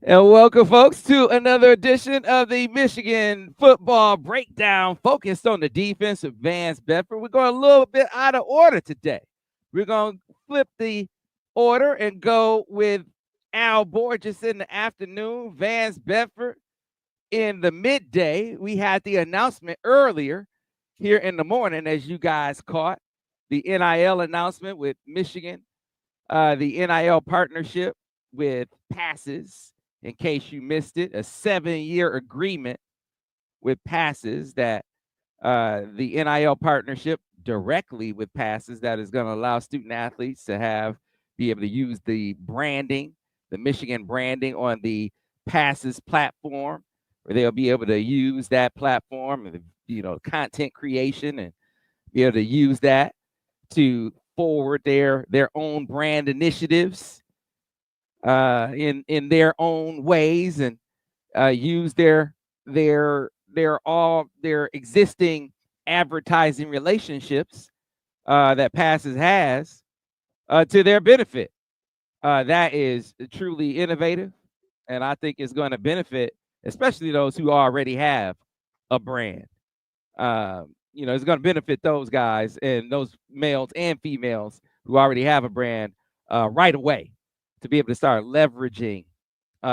And welcome, folks, to another edition of the Michigan Football Breakdown, focused on the defense of Vance Bedford. We're going a little bit out of order today. We're going to flip the order and go with Al Borges in the afternoon, Vance Bedford in the midday. We had the announcement earlier here in the morning, as you guys caught, the NIL announcement with Michigan, the NIL partnership with Passes. In case you missed it, a 7-year agreement with Passes that the NIL partnership directly with Passes that is going to allow student athletes to be able to use the branding, the Michigan branding on the Passes platform, where they'll be able to use that platform and content creation and be able to use that to forward their own brand initiatives in their own ways and use their existing advertising relationships that Passes has to their benefit. That is truly innovative, and I think it's going to benefit, especially those who already have a brand. It's going to benefit those guys and those males and females who already have a brand right away to be able to start leveraging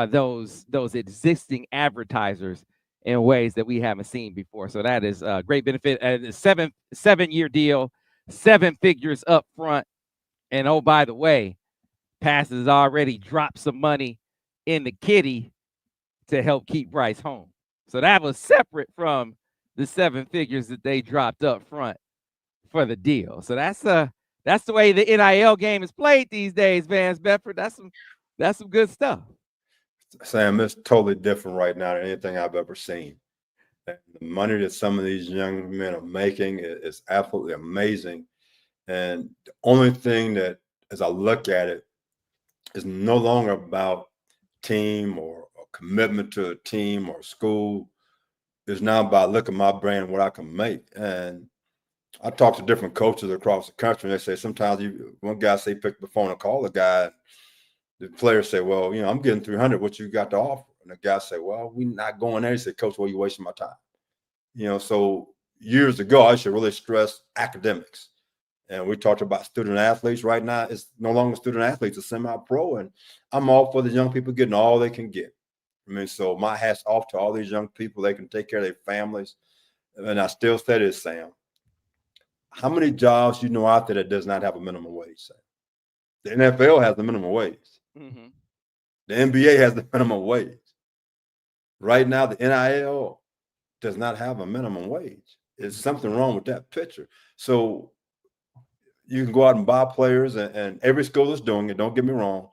those existing advertisers in ways that we haven't seen before. So that is a great benefit. And a 7-year deal, 7 figures up front. And oh, by the way, Passes already dropped some money in the kitty to help keep Bryce home. So that was separate from the 7 figures that they dropped up front for the deal. So that's the way the NIL game is played these days, Vance Bedford. That's some good stuff. Sam, it's totally different right now than anything I've ever seen. And the money that some of these young men are making is absolutely amazing. And the only thing that, as I look at it, is no longer about team or commitment to a team or school. It's now about look at my brand, what I can make. And I talk to different coaches across the country, and they say sometimes one guy say pick up the phone and call the guy. The players say, well, I'm getting 300. What you got to offer? And the guy say, well, we're not going there. He said, Coach, well, you wasting my time. So years ago, I should really stress academics. And we talked about student athletes. Right now, it's no longer student athletes, it's semi-pro. And I'm all for the young people getting all they can get. So my hat's off to all these young people. They can take care of their families. And I still say this, Sam. How many jobs out there that does not have a minimum wage, Sam? The NFL has the minimum wage. Mm-hmm. The NBA has the minimum wage. Right now, the NIL does not have a minimum wage. There's something wrong with that picture. So you can go out and buy players, and every school is doing it. Don't get me wrong.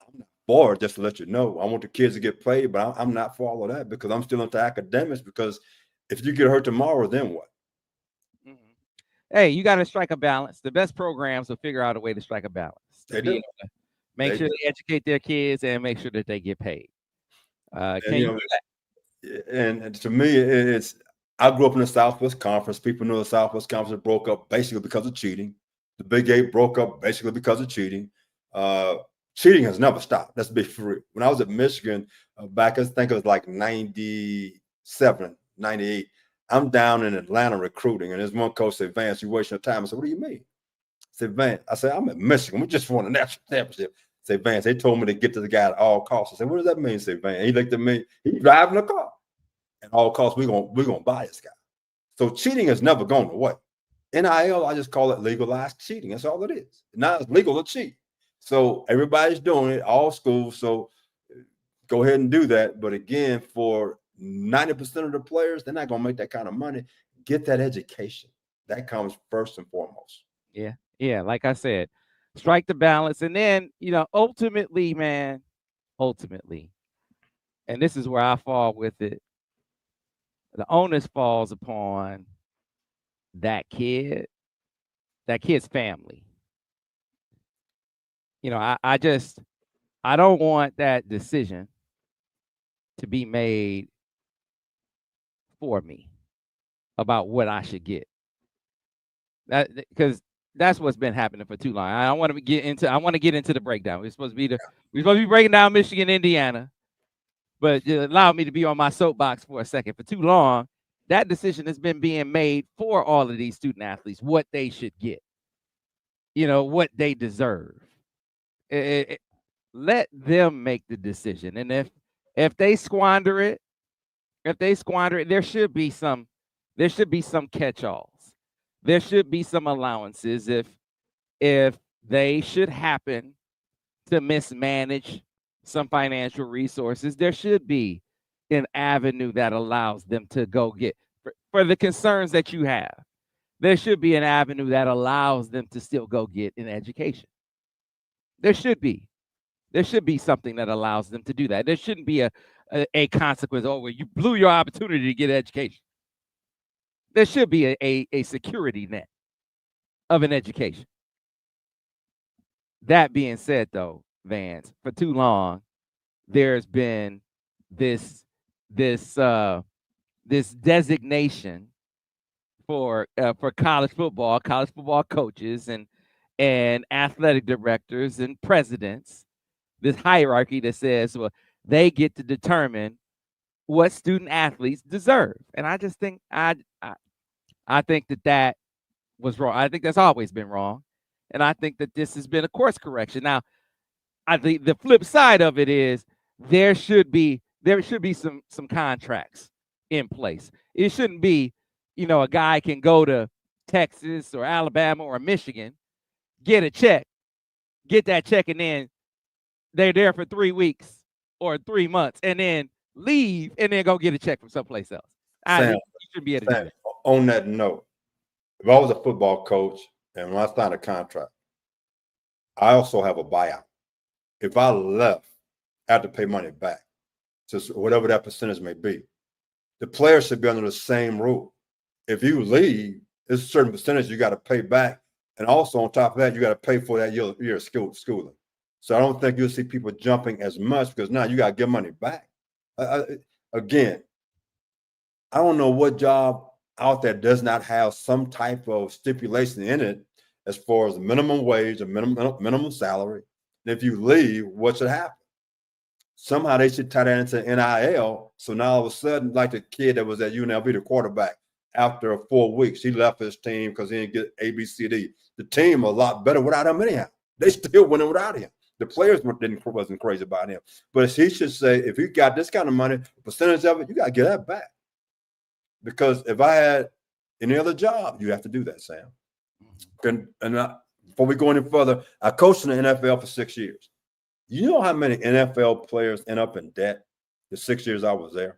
I'm not for it, just to let you know. I want the kids to get paid, but I'm not for all of that because I'm still into academics, because if you get hurt tomorrow, then what? Mm-hmm. Hey, you got to strike a balance. The best programs will figure out a way to strike a balance. They do. Make sure they educate their kids and make sure that they get paid. Can you do that? And to me, it's I grew up in the Southwest Conference. People know the Southwest Conference broke up basically because of cheating. The Big 8 broke up basically because of cheating. Cheating has never stopped. Let's be for real. When I was at Michigan back, I think it was like 97, 98, I'm down in Atlanta recruiting. And there's one coach said, Vance, you're wasting your time. I said, what do you mean? I said, Vance, I'm at Michigan. We just won a national championship. Say, Vance, they told me to get to the guy at all costs. I said, what does that mean? Say, Vance. He looked at me. He's driving a car. At all costs, we're gonna buy this guy. So cheating has never gone away. NIL, I just call it legalized cheating. That's all it is. Now it's legal to cheat. So everybody's doing it, all schools. So go ahead and do that. But again, for 90% of the players, they're not gonna make that kind of money. Get that education. That comes first and foremost. Yeah. Like I said, strike the balance. And then, ultimately, man, and this is where I fall with it, the onus falls upon that kid's family. I don't want that decision to be made for me about what I should get. That because that's what's been happening for too long. I want to get into the breakdown. We're supposed to be breaking down Michigan, Indiana. But allow me to be on my soapbox for a second. For too long, that decision has been being made for all of these student athletes, what they should get, what they deserve. It- let them make the decision. And if they squander it, there should be some catch-alls. There should be some allowances if they should happen to mismanage some financial resources. There should be an avenue that allows them to go get for the concerns that you have. There should be an avenue that allows them to still go get an education. There should be. There should be something that allows them to do that. There shouldn't be a consequence. Oh, well, you blew your opportunity to get education. There should be a security net of an education. That being said, though, Vance, for too long, there's been this this this designation for college football coaches and athletic directors and presidents. This hierarchy that says, well, they get to determine what student athletes deserve, and I just think I think that was wrong. I think that's always been wrong, and I think that this has been a course correction. Now, I think the flip side of it is there should be some contracts in place. It shouldn't be, a guy can go to Texas or Alabama or Michigan, get a check, get that check, and then they're there for 3 weeks or 3 months, and then leave and then go get a check from someplace else. Sam, You shouldn't be able to do Sam, that. on that note, if I was a football coach and when I signed a contract, I also have a buyout. If I left, I have to pay money back, just whatever that percentage may be. The players should be under the same rule. If you leave, there's a certain percentage you got to pay back. And also on top of that, you got to pay for that year of schooling. So I don't think you'll see people jumping as much because now you got to give money back. Again, I don't know what job out there does not have some type of stipulation in it as far as the minimum wage or minimum salary. And if you leave, what should happen? Somehow they should tie that into NIL. So now all of a sudden, like the kid that was at UNLV, the quarterback, after 4 weeks, he left his team because he didn't get A, B, C, D. The team a lot better without him anyhow. They still winning without him. The players wasn't crazy about him. But he should say, if you got this kind of money, a percentage of it, you got to get that back. Because if I had any other job, you have to do that, Sam. Before we go any further, I coached in the NFL for 6 years. You know how many NFL players end up in debt the 6 years I was there?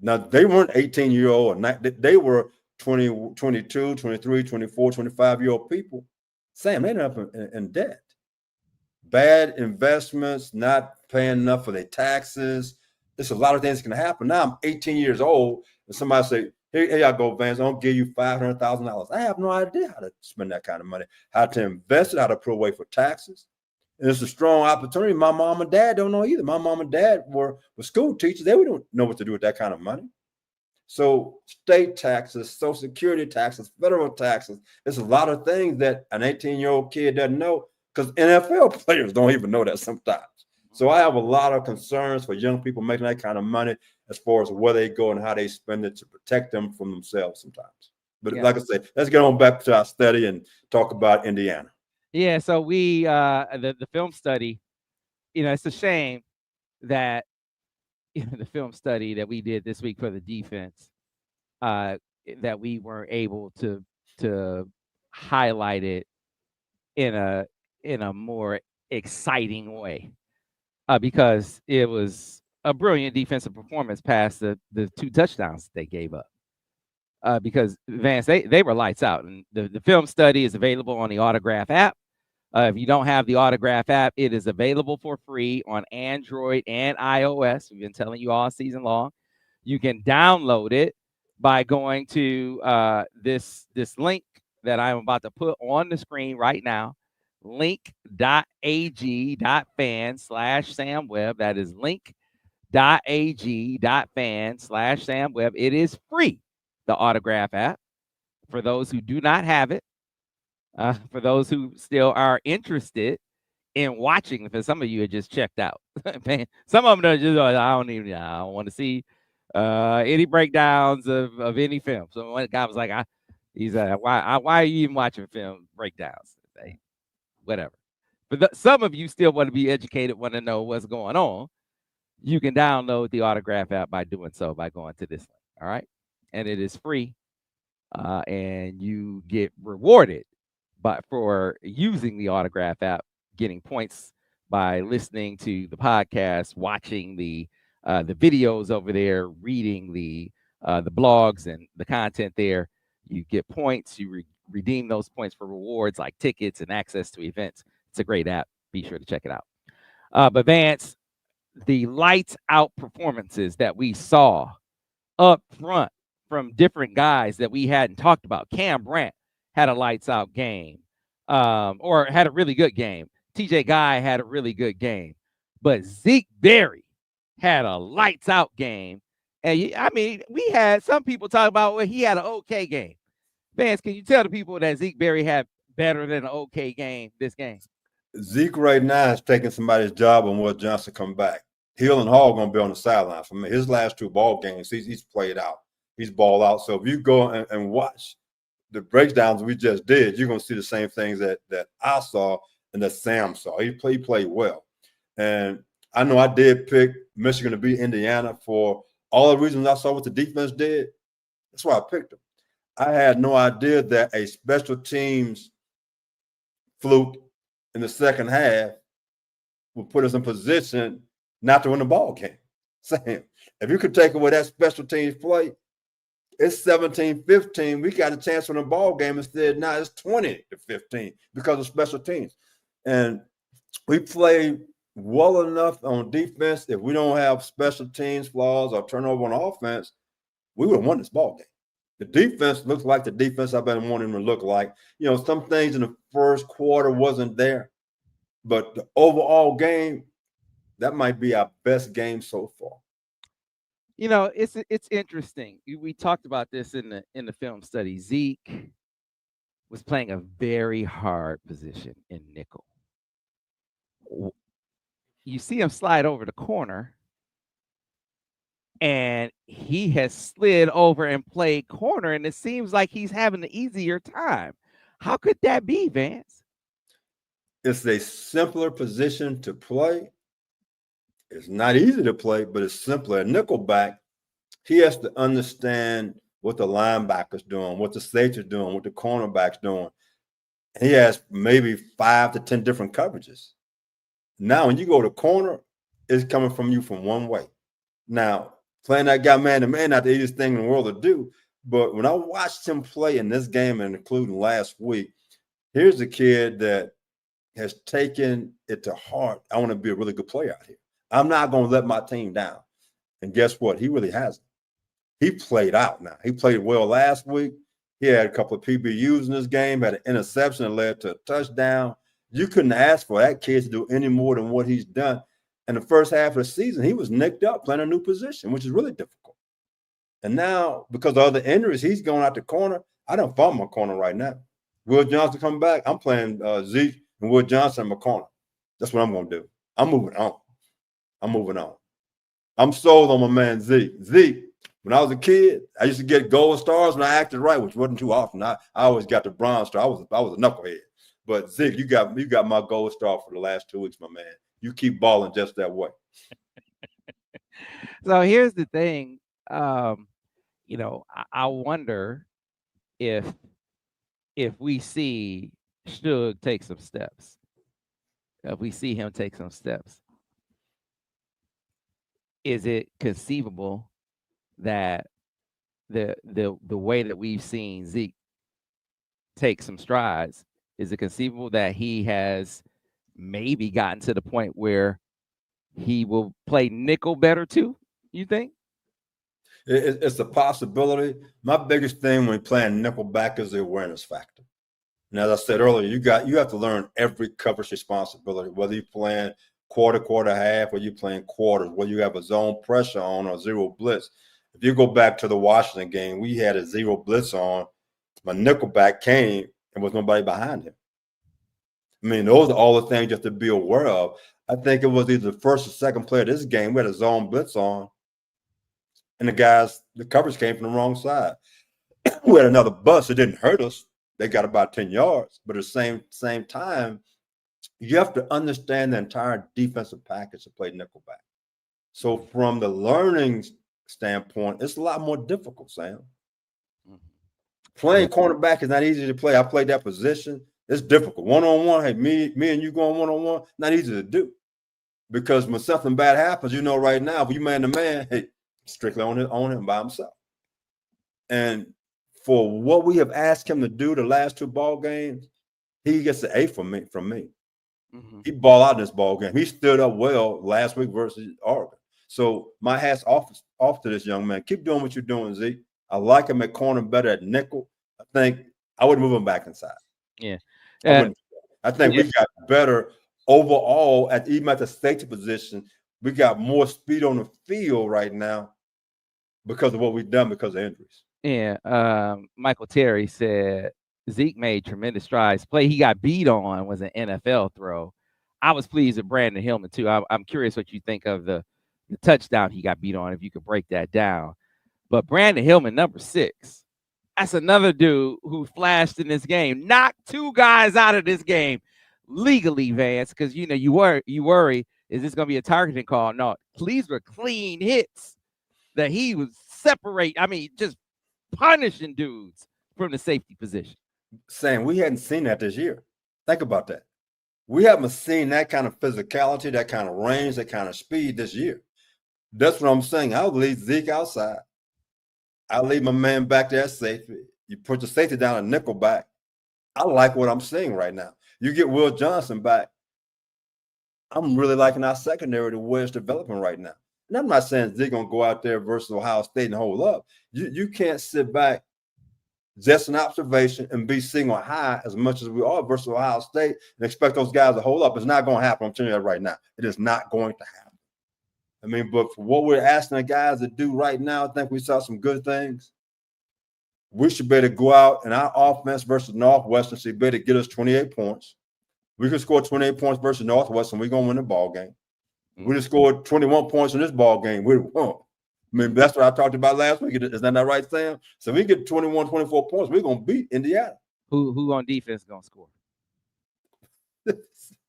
Now, they weren't 18-year-old or not. They were 20, 22, 23, 24, 25-year-old people. Sam, they ended up in debt. Bad investments, not paying enough for their taxes. There's a lot of things that can happen. Now I'm 18 years old, and somebody say, here y'all go, Vance, I'll give you $500,000. I have no idea how to spend that kind of money, how to invest it, how to put away for taxes. And it's a strong opportunity. My mom and dad don't know either. My mom and dad were school teachers. They don't know what to do with that kind of money. So state taxes, Social Security taxes, federal taxes, there's a lot of things that an 18-year-old kid doesn't know because NFL players don't even know that sometimes. So I have a lot of concerns for young people making that kind of money as far as where they go and how they spend it to protect them from themselves sometimes. But like I said, let's get on back to our study and talk about Indiana. Yeah, so we the film study, it's a shame that the film study that we did this week for the defense, that we weren't able to highlight it in a more exciting way, because it was a brilliant defensive performance past the 2 touchdowns they gave up. Because Vance, they were lights out, and the film study is available on the Autograph app. If you don't have the Autograph app, it is available for free on Android and iOS. We've been telling you all season long. You can download it by going to this link that I'm about to put on the screen right now, link.ag.fan/Sam Webb. That is link.ag.fan/Sam Webb. It is free, the Autograph app. For those who do not have it, for those who still are interested in watching the film. Some of you had just checked out. Some of them are just, I don't want to see any breakdowns of any film. So one guy was like, why are you even watching film breakdowns? Like, whatever. But some of you still want to be educated, want to know what's going on. You can download the Autograph app by doing so by going to this link. All right, and it is free, and you get rewarded, but for using the Autograph app, getting points by listening to the podcast, watching the videos over there, reading the blogs and the content there. You get points. You redeem those points for rewards like tickets and access to events. It's a great app. Be sure to check it out. But Vance, the lights out performances that we saw up front from different guys that we hadn't talked about. Cam Brandt had a lights out game, or had a really good game. TJ Guy had a really good game, but Zeke Berry had a lights out game. And I mean, we had some people talk about, well, he had an okay game. Vance, can you tell the people that Zeke Berry had better than an okay game this game? Zeke right now is taking somebody's job when Will Johnson come back. Hill and Hall going to be on the sideline for me. His last two ball games, he's played out. He's balled out. So if you go and watch the breakdowns we just did, you're going to see the same things that I saw and that Sam saw. He played well. And I know I did pick Michigan to beat Indiana for all the reasons I saw what the defense did. That's why I picked them. I had no idea that a special teams fluke in the second half would put us in position not to win the ball game. Sam, if you could take away that special teams play, it's 17-15. We got a chance to win the ball game. Instead, now it's 20-15 because of special teams. And we played well enough on defense. If we don't have special teams flaws or turnover on offense, we would have won this ball game. The defense looks like the defense I've been wanting to look like. You know, some things in the first quarter wasn't there, but the overall game, that might be our best game so far. You know, it's interesting. We talked about this in the film study. Zeke was playing a very hard position in nickel. You see him slide over the corner, and he has slid over and played corner, and it seems like he's having an easier time. How could that be, Vance? It's a simpler position to play. It's not easy to play, but it's simpler. At nickelback, he has to understand what the linebacker's doing, what the safety's doing, what the cornerback's doing. And he has maybe 5 to 10 different coverages. Now, when you go to corner, it's coming from you from one way. Now, playing that guy man-to-man, not the easiest thing in the world to do. But when I watched him play in this game, and including last week, here's a kid that has taken it to heart. I want to be a really good player out here. I'm not going to let my team down. And guess what? He really hasn't. He played out now. He played well last week. He had a couple of PBUs in this game, had an interception that led to a touchdown. You couldn't ask for that kid to do any more than what he's done. In the first half of the season, he was nicked up playing a new position, which is really difficult. And now, because of other injuries, he's going out the corner. I don't follow my corner right now. Will Johnson come back? I'm playing Zeke and Will Johnson in my corner. That's what I'm going to do. I'm moving on. I'm sold on my man Zeke. Zeke, when I was a kid, I used to get gold stars when I acted right, which wasn't too often. I always got the bronze star. I was a knucklehead. But Zeke, you got my gold star for the last 2 weeks, my man. You keep balling just that way. So here's the thing. You know, I wonder if we see Suge take some steps. If we see him take some steps, is it conceivable that the way that we've seen Zeke take some strides, is it conceivable that he has maybe gotten to the point where he will play nickel better too? You think? It's a possibility. My biggest thing when playing nickelback is the awareness factor. And as I said earlier, you have to learn every coverage responsibility, whether you're playing quarter, half, or you're playing quarters, whether you have a zone pressure on or zero blitz. If you go back to the Washington game, we had a zero blitz on. My nickelback came and was nobody behind him. I mean, those are all the things you have to be aware of. I think it was either the first or second play of this game. We had a zone blitz on, and the coverage came from the wrong side. We had another bust. It didn't hurt us. They got about 10 yards. But at the same time, you have to understand the entire defensive package to play nickelback. So from the learning standpoint, it's a lot more difficult, Sam. Playing cornerback is not easy to play. I played that position. It's difficult. One-on-one, hey, me and you going one-on-one, not easy to do. Because when something bad happens, you know right now, if you man to man, hey, strictly on him by himself. And for what we have asked him to do the last two ball games, he gets an A from me. Mm-hmm. He balled out in this ball game. He stood up well last week versus Oregon. So my hat's off to this young man. Keep doing what you're doing, Zeke. I like him at corner, better at nickel. I think I would move him back inside. Yeah. I think we got better overall even at the safety position. We got more speed on the field right now because of what we've done because of injuries. Yeah. Michael Terry said Zeke made tremendous strides. Play he got beat on was an NFL throw. I was pleased with Brandon Hillman too. I'm curious what you think of the touchdown he got beat on, if you could break that down. But Brandon Hillman, number 6, that's another dude who flashed in this game. Knocked 2 guys out of this game legally, Vance, because you worry, is this going to be a targeting call? No, these were clean hits that he was just punishing dudes from the safety position. Sam, we hadn't seen that this year. Think about that. We haven't seen that kind of physicality, that kind of range, that kind of speed this year. That's what I'm saying. I'll leave Zeke outside. I'll leave my man back there at safety. You put the safety down a nickel back. I like what I'm seeing right now. You get Will Johnson back. I'm really liking our secondary the way it's developing right now. And I'm not saying Zeke going to go out there versus Ohio State and hold up. You can't sit back just an observation and be single high as much as we are versus Ohio State and expect those guys to hold up. It's not going to happen. I'm telling you that right now. It is not going to happen. I mean, but for what we're asking the guys to do right now, I think we saw some good things. We should be able to go out and our offense versus Northwestern should be able to get us 28 points. We could score 28 points versus Northwestern. We're going to win the ball game. We just scored 21 points in this ball game. We won. I mean, that's what I talked about last week. Is that not right, Sam? So we get 21, 24 points, we're going to beat Indiana. Who on defense is going to score?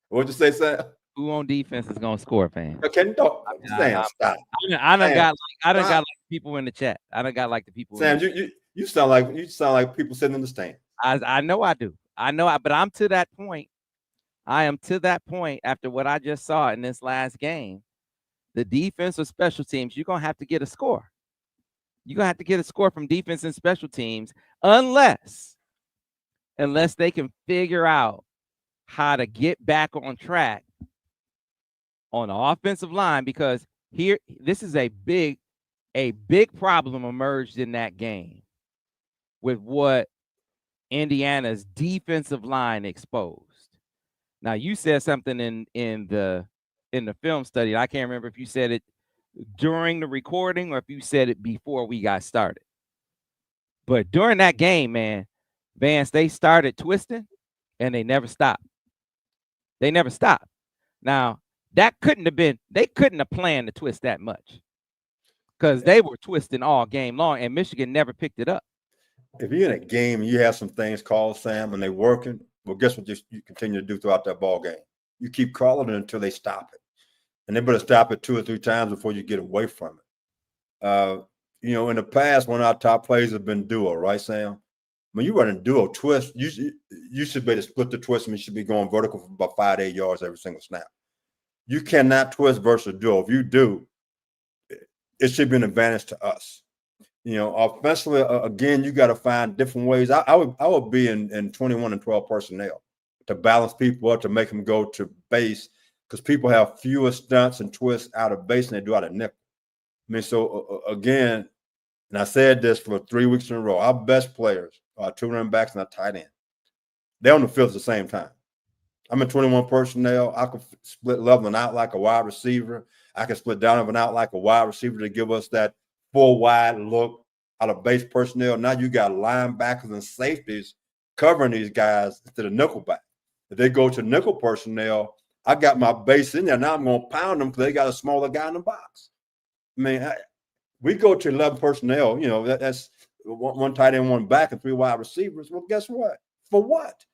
What'd you say, Sam? Who on defense is going to score, fam? Sam, stop. I done got people in the chat. I done got the people. Sam, you sound like people sitting in the stand. I know I do. But I'm to that point. I am to that point after what I just saw in this last game. The defense or special teams, you're going to have to get a score. You're going to have to get a score from defense and special teams unless they can figure out how to get back on track on the offensive line, because this is a big problem emerged in that game with what Indiana's defensive line exposed. Now, you said something in the film study. I can't remember if you said it during the recording or if you said it before we got started. But during that game, man, Vance, they started twisting and they never stopped. Now, they couldn't have planned to twist that much because they were twisting all game long and Michigan never picked it up. If you're in a game and you have some things called, Sam, and they're working, well, guess what you continue to do throughout that ball game? You keep calling it until they stop it. And they better stop it 2 or 3 times before you get away from it. In the past, one of our top plays have been duo, right, Sam? When you run a duo twist, you should be able to split the twist and you should be going vertical for about 5 to 8 yards every single snap. You cannot twist versus duo. If you do, it should be an advantage to us. Offensively, again, you got to find different ways. I would be in 21 and 12 personnel to balance people up, to make them go to base, because people have fewer stunts and twists out of base than they do out of nickel. I mean, so again, and I said this for 3 weeks in a row, our best players are 2 running backs and a tight end. They're on the field at the same time. I'm in 21 personnel. I could split Loveland out like a wide receiver. I can split Donovan out like a wide receiver to give us that 4 wide look out of base personnel. Now you got linebackers and safeties covering these guys instead of nickelback. If they go to nickel personnel, I got my base in there. Now I'm going to pound them because they got a smaller guy in the box. I mean, we go to 11 personnel, that's one tight end, one back, and 3 wide receivers. Well, guess what? For what?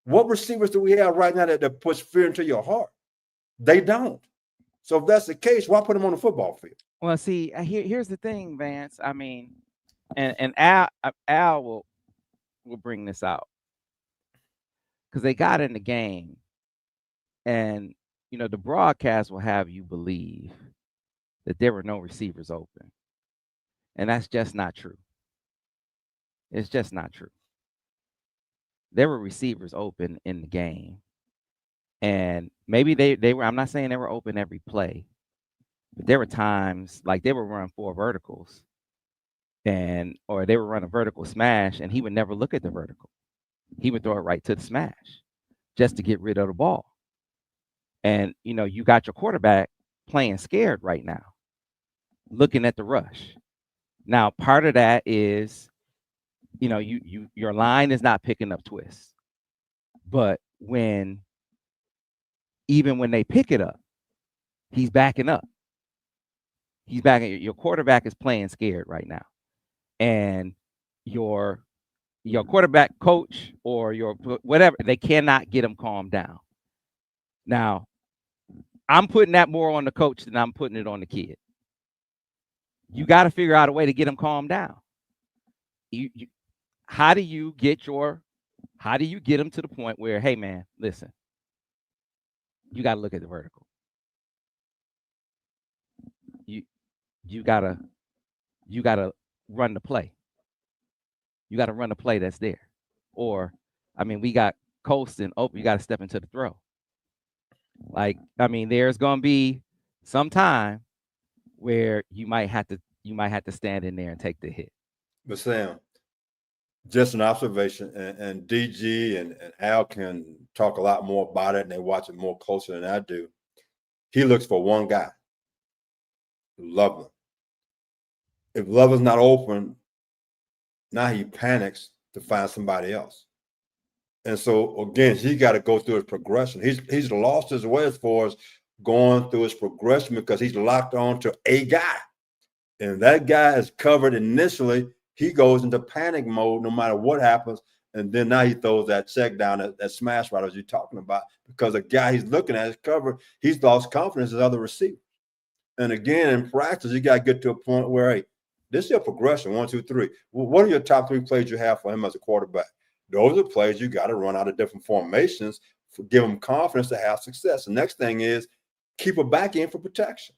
What receivers do we have right now that puts fear into your heart? They don't. So if that's the case, why put them on the football field? Well, see, here's the thing, Vance. I mean, and Al will bring this out because they got in the game, and the broadcast will have you believe that there were no receivers open, and that's just not true. It's just not true. There were receivers open in the game, and maybe they were. I'm not saying they were open every play, but there were times like they were running 4 verticals, or they were running a vertical smash, and he would never look at the vertical. He would throw it right to the smash just to get rid of the ball. And you got your quarterback playing scared right now, looking at the rush. Now, part of that is, your line is not picking up twists. But even when they pick it up, he's backing up. He's backing. Your quarterback is playing scared right now, and your quarterback coach or your whatever, they cannot get him calmed down. Now, I'm putting that more on the coach than I'm putting it on the kid. You got to figure out a way to get him calmed down. How do you get him to the point where, hey man, listen, you got to look at the vertical. You gotta run the play. You got to run the play that's there. Or, I mean, we got Colston open. You got to step into the throw. Like, I mean, there's gonna be some time where you might have to stand in there and take the hit. But Sam, just an observation, and DG and Al can talk a lot more about it, and they watch it more closer than I do. He looks for one guy, Loveland. If Loveland's not open, now he panics to find somebody else. And so again, he got to go through his progression. He's lost his way as far as going through his progression because he's locked on to a guy. And that guy is covered initially. He goes into panic mode no matter what happens. And then now he throws that check down, that smash route as you're talking about, because the guy he's looking at is covered. He's lost confidence in other receivers. And again, in practice, you got to get to a point where, hey, this is your progression, 1, 2, 3. Well, what are your top 3 plays you have for him as a quarterback? Those are plays you got to run out of different formations to give him confidence to have success. The next thing is keep a back end for protection.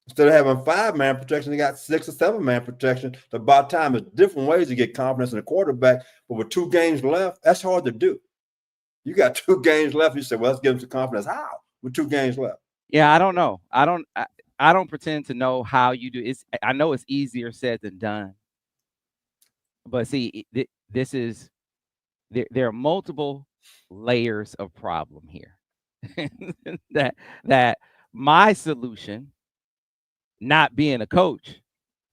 Instead of having 5-man protection, they got 6 or 7-man protection. So by the time, there's different ways to get confidence in the quarterback. But with 2 games left, that's hard to do. You got 2 games left. You say, well, let's give him some confidence. How? With 2 games left. Yeah, I don't know. I don't pretend to know how you do it. I know it's easier said than done. But see, there are multiple layers of problem here. that my solution, not being a coach,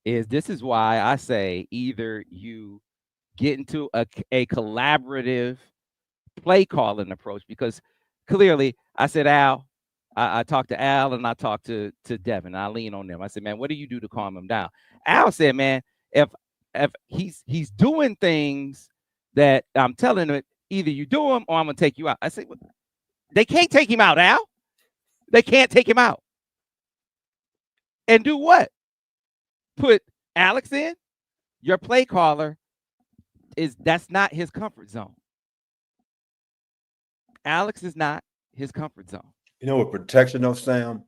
this is why I say either you get into a collaborative play calling approach, because clearly I said, Al, I talked to Al and I talked to Devin. I lean on them. I said, man, what do you do to calm him down? Al said, man, if he's doing things that I'm telling him, either you do them or I'm gonna take you out. I said, well, they can't take him out, Al. They can't take him out. And do what? Put Alex in? Your play caller that's not his comfort zone. Alex is not his comfort zone. With protection though, Sam,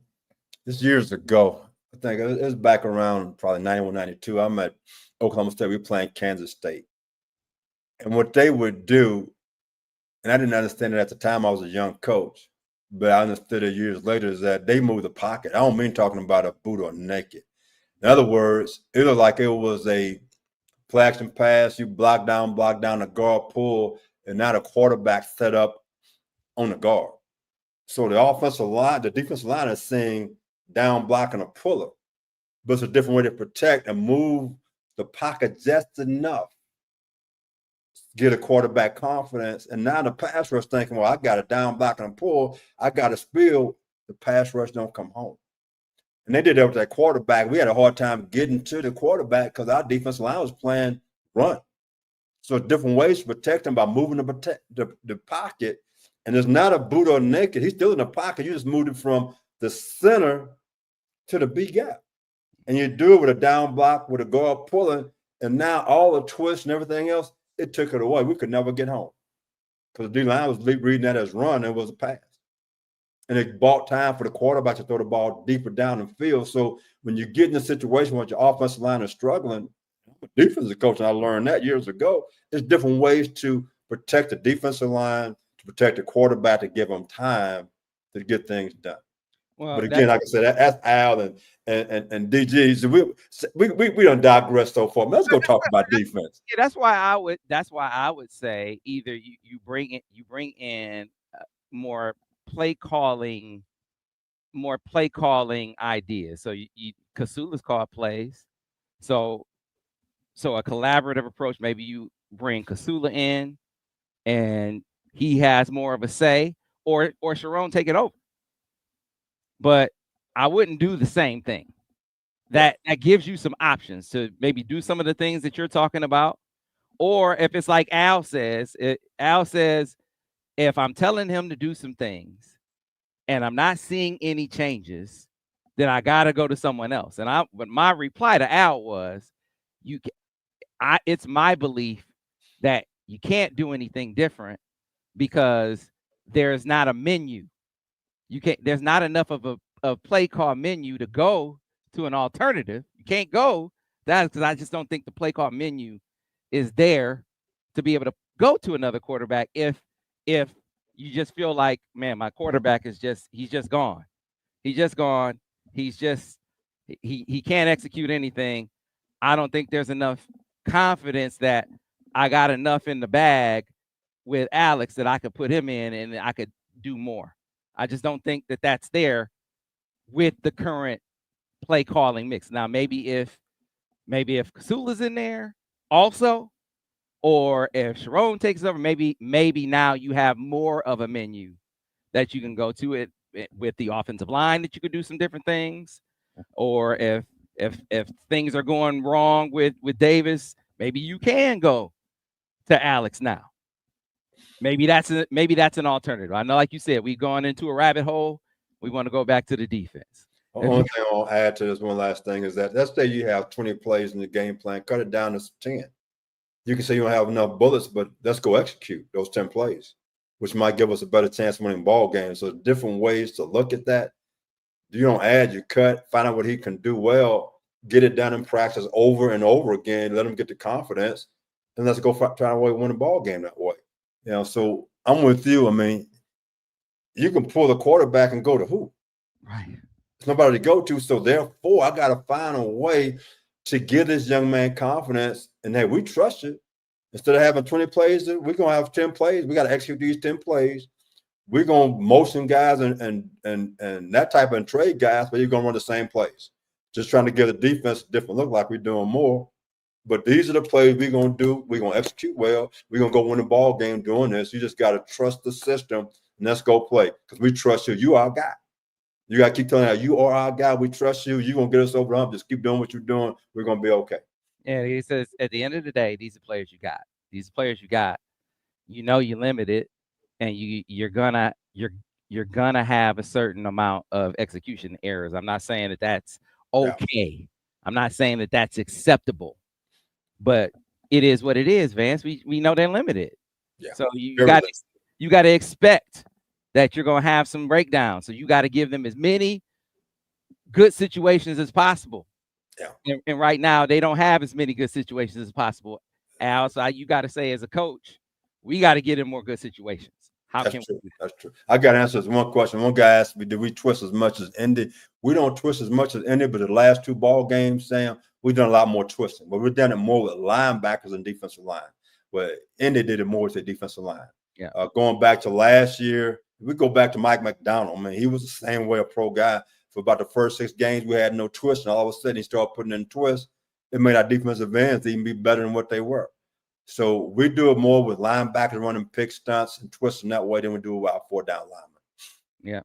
this years ago, I think it was back around probably 91, 92. I'm at Oklahoma State. We were playing Kansas State. And what they would do, and I didn't understand it at the time, I was a young coach, but I understood it years later, is that they move the pocket. I don't mean talking about a boot or naked. In other words, it looked like it was a play action pass. You block down, the guard pull, and now the quarterback set up on the guard. So the offensive line, the defensive line is seeing down blocking a puller, but it's a different way to protect and move the pocket just enough get a quarterback confidence. And now the pass rush thinking, well, I got a down block and pull, I got a spill. The pass rush don't come home. And they did that with that quarterback. We had a hard time getting to the quarterback because our defensive line was playing run. So different ways to protect him by moving the pocket. And it's not a boot or naked. He's still in the pocket. You just moved it from the center to the B gap. And you do it with a down block, with a guard pulling. And now all the twists and everything else, it took it away. We could never get home because the D-line was reading that as run. It was a pass. And it bought time for the quarterback to throw the ball deeper down the field. So when you get in a situation where your offensive line is struggling, defensive coach, and I learned that years ago, there's different ways to protect the defensive line, to protect the quarterback, to give them time to get things done. Well, but again, like I said, that's Al and DG. So we don't digress so far. Let's go talk about defense. Yeah, that's why I would say either you bring in more play calling ideas. So Kasula's called plays. So a collaborative approach. Maybe you bring Kasula in, and he has more of a say, or Sharon take it over. But I wouldn't do the same thing. That gives you some options to maybe do some of the things that you're talking about. Or if it's like Al says, if I'm telling him to do some things and I'm not seeing any changes, then I got to go to someone else. But my reply to Al was, it's my belief that you can't do anything different because there's not a menu. There's not enough of a play call menu to go to an alternative. You can't go. That's because I just don't think the play call menu is there to be able to go to another quarterback if you just feel like, man, my quarterback he's just gone. He can't execute anything. I don't think there's enough confidence that I got enough in the bag with Alex that I could put him in and I could do more. I just don't think that that's there with the current play calling mix. Now, maybe if Kasula's in there also, or if Sharon takes over, maybe now you have more of a menu that you can go to it with the offensive line, that you could do some different things. Or if things are going wrong with Davis, maybe you can go to Alex now. Maybe that's an alternative. I know, like you said, we've gone into a rabbit hole. We want to go back to the defense. The only thing I'll add to this one last thing is that let's say you have 20 plays in the game plan, cut it down to 10. You can say you don't have enough bullets, but let's go execute those 10 plays, which might give us a better chance of winning ball games. So different ways to look at that. You don't add, you cut, find out what he can do well, get it done in practice over and over again, let him get the confidence, and let's go try to win a ball game that way. So I'm with you. I mean, you can pull the quarterback and go to who? Right. There's nobody to go to. So therefore, I got to find a way to give this young man confidence. And hey, we trust you. Instead of having 20 plays, we're going to have 10 plays. We got to execute these 10 plays. We're going to motion guys and that type of trade guys, but you're going to run the same plays. Just trying to give the defense a different look, like we're doing more. But these are the plays we're going to do. We're going to execute well. We're going to go win the ball game doing this. You just got to trust the system, and let's go play because we trust you. You are our guy. You got to keep telling us, you are our guy. We trust you. You're going to get us over the hump. Just keep doing what you're doing. We're going to be okay. Yeah, he says at the end of the day, these are players you got. These players you got. You're limited, and you're gonna have a certain amount of execution errors. I'm not saying that that's okay. Yeah. I'm not saying that that's acceptable, but it is what it is, Vance. We know they're limited. Yeah. So you got to expect that you're gonna have some breakdowns. So you got to give them as many good situations as possible. Yeah. And right now they don't have as many good situations as possible. Al, so you got to say as a coach, we got to get in more good situations. That's true. I got to answer this one question. One guy asked me, did we twist as much as Indy? We don't twist as much as Indy, but the last 2 ball games, Sam, we've done a lot more twisting. But we've done it more with linebackers and defensive line, where Indy did it more with the defensive line. Yeah. Going back to last year, we go back to Mike McDonald. I mean, he was the same way, a pro guy. For about the first 6 games, we had no twist, and all of a sudden he started putting in twists. It made our defensive ends even be better than what they were. So we do it more with linebackers running pick stunts and twisting that way than we do with our 4-down linemen. Yeah.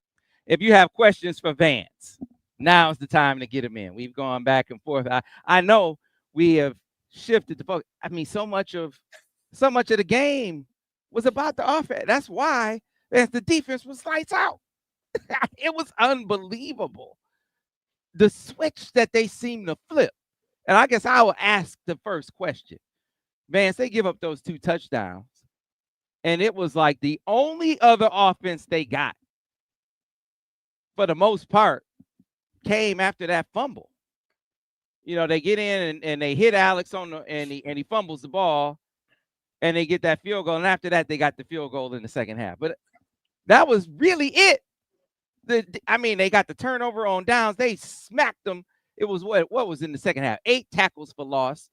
If you have questions for Vance, now's the time to get them in. We've gone back and forth. I know we have shifted the focus. I mean, so much of the game was about the offense. That's why the defense was lights out. It was unbelievable. The switch that they seem to flip. And I guess I will ask the first question. Vance, they give up those 2 touchdowns. And it was like the only other offense they got, for the most part, came after that fumble. You know, they get in and they hit Alex and he fumbles the ball, and they get that field goal. And after that, they got the field goal in the second half. But that was really it. They got the turnover on downs. They smacked them. It was what was in the second half? 8 tackles for loss,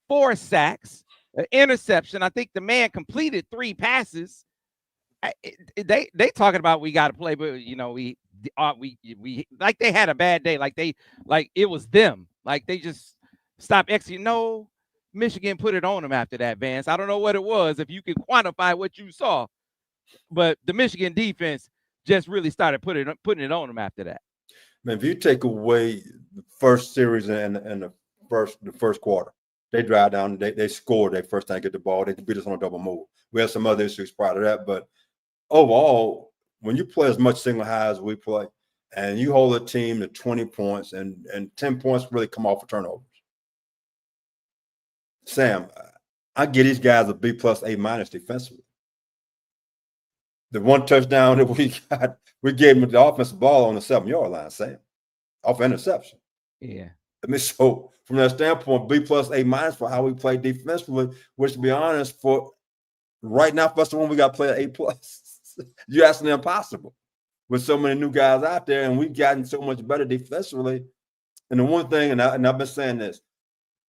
4 sacks, an interception. I think the man completed 3 passes. They talking about we got to play, but we like they had a bad day. Like it was them. Like they just stopped executing. No, Michigan put it on them after that, Vance. I don't know what it was, if you can quantify what you saw, but the Michigan defense just really started putting it on them after that. Man, if you take away the first series and the first quarter, they drive down, they scored their first time, get the ball, they beat us on a double move. We had some other issues prior to that, but overall, when you play as much single high as we play, and you hold a team to 20 points and 10 points really come off of turnovers. Sam, I give these guys a B+, A- defensively. The 1 touchdown that we got, we gave them the offensive ball on the 7-yard line, Sam, off interception. Yeah. I mean, so from that standpoint, B+, A- for how we play defensively, which, to be honest, for right now, first of all, we got to play an A+. You're asking the impossible with so many new guys out there, and we've gotten so much better defensively. And the one thing, and I've been saying this,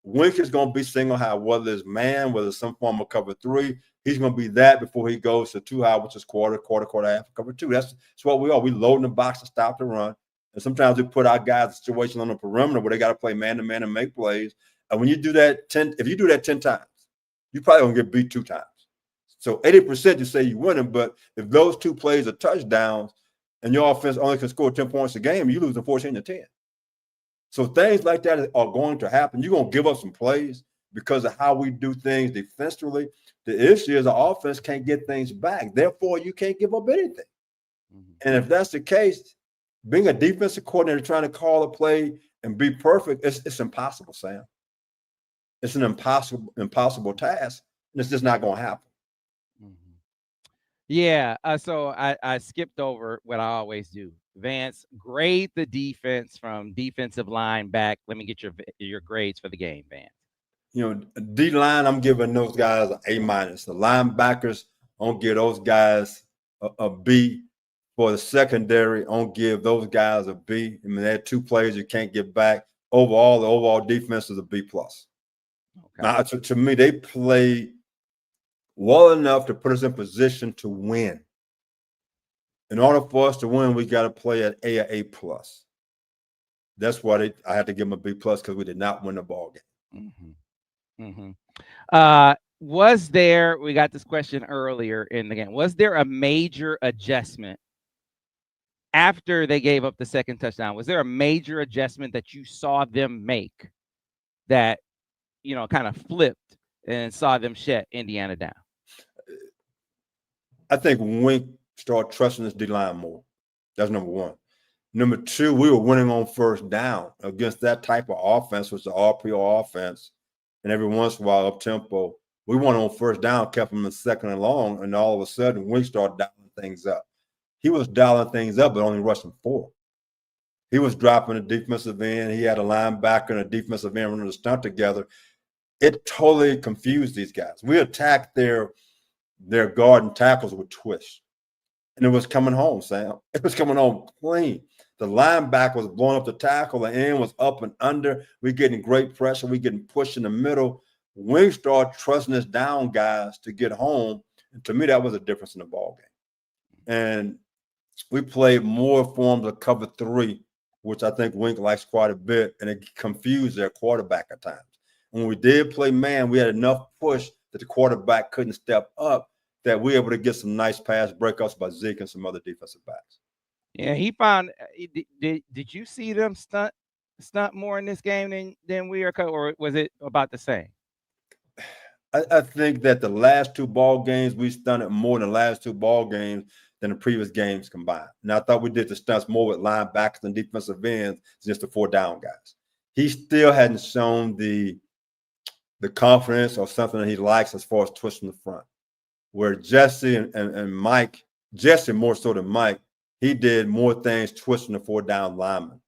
Wink is going to be single high, whether it's man, whether it's some form of cover 3. He's going to be that before he goes to 2 high, which is quarter, half, cover 2. That's what we are. We load in the box to stop the run. And sometimes we put our guys in a situation on the perimeter where they got to play man-to-man and make plays. And when you do that if you do that 10 times, you probably going to get beat 2 times. So 80% you say you winning, but if those 2 plays are touchdowns and your offense only can score 10 points a game, you lose 14-10. So things like that are going to happen. You're going to give up some plays because of how we do things defensively. The issue is the offense can't get things back. Therefore, you can't give up anything. Mm-hmm. And if that's the case, being a defensive coordinator trying to call a play and be perfect, it's impossible, Sam. It's an impossible task, and it's just not going to happen. Mm-hmm. Yeah, so I skipped over what I always do. Vance, grade the defense from defensive line back. Let me get your grades for the game, Vance. D-line, I'm giving those guys an A-. The linebackers, I'm give those guys a B. For the secondary, I'm give those guys a B. I mean, they had 2 plays you can't get back. Overall, the overall defense is a B+. Okay. Now, to me, they played well enough to put us in position to win. In order for us to win, we got to play at A or A+. That's why I had to give them a B+ because we did not win the ball game. Mm-hmm. Mm-hmm. We got this question earlier in the game, was there a major adjustment after they gave up the second touchdown? Was there a major adjustment that you saw them make that, kind of flipped and saw them shut Indiana down? I think Wink started trusting his D-line more. That's number 1. Number 2, we were winning on first down against that type of offense, which is the RPO offense. And every once in a while, up-tempo, we won on first down, kept them in second and long, and all of a sudden, Wink started dialing things up. He was dialing things up, but only rushing 4. He was dropping a defensive end. He had a linebacker and a defensive end running the stunt together. It totally confused these guys. We attacked their guard and tackles with twists. And it was coming home, Sam. It was coming home clean. The linebacker was blowing up the tackle. The end was up and under. We're getting great pressure. We're getting pushed in the middle. Wing started trusting us down guys to get home. And to me, that was a difference in the ball game. And we played more forms of cover 3, which I think Wink likes quite a bit, and it confused their quarterback at times. When we did play man, we had enough push that the quarterback couldn't step up, that we're able to get some nice pass breakups by Zeke and some other defensive backs. Yeah, he found. Did you see them stunt more in this game than we are, or was it about the same? I think that the last two ball games we stunted more than the last two ball games than the previous games combined. Now I thought we did the stunts more with linebackers and defensive ends, just the 4 down guys. He still hadn't shown the confidence or something that he likes as far as twisting the front. Where Jesse and Mike, Jesse more so than Mike, he did more things twisting the 4 down linemen.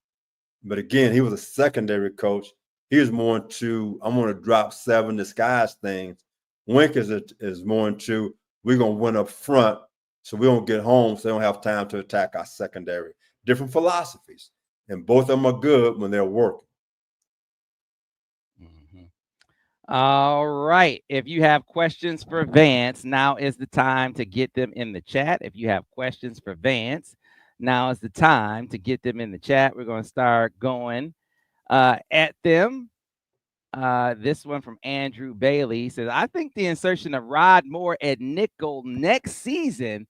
But again, he was a secondary coach. He was more into, I'm going to drop 7 disguise things. Wink is more into, we're going to win up front so we don't get home, so they don't have time to attack our secondary. Different philosophies. And both of them are good when they're working. All right. If you have questions for Vance, now is the time to get them in the chat. If you have questions for Vance, now is the time to get them in the chat. We're going to start going at them. This one from Andrew Bailey says, I think the insertion of Rod Moore at nickel next season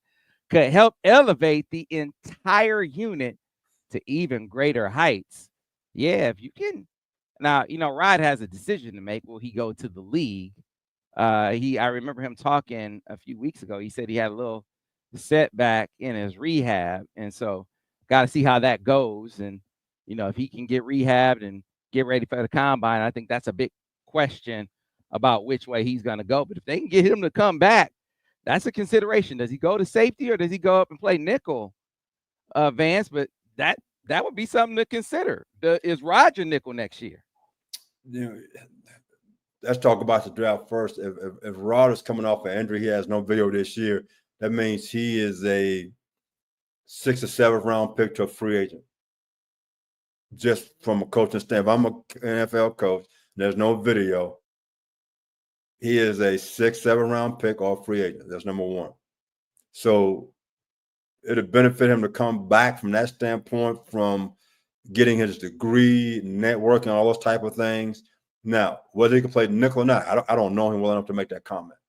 could help elevate the entire unit to even greater heights. Yeah, if you can. Now, Rod has a decision to make. Will he go to the league? I remember him talking a few weeks ago. He said he had a little setback in his rehab. And so got to see how that goes. And, if he can get rehabbed and get ready for the combine, I think that's a big question about which way he's going to go. But if they can get him to come back, that's a consideration. Does he go to safety or does he go up and play nickel, Vance? But that would be something to consider. Is Roger nickel next year? Let's talk about the draft first. If Rod is coming off an injury, he has no video this year. That means he is a 6th or 7th round pick to a free agent. Just from a coaching standpoint, if I'm an NFL coach, there's no video. He is a 6th, 7th round pick or free agent. That's number one. So it'd benefit him to come back from that standpoint, from getting his degree, networking, all those type of things. Now, whether he can play nickel or not, I don't know him well enough to make that comment.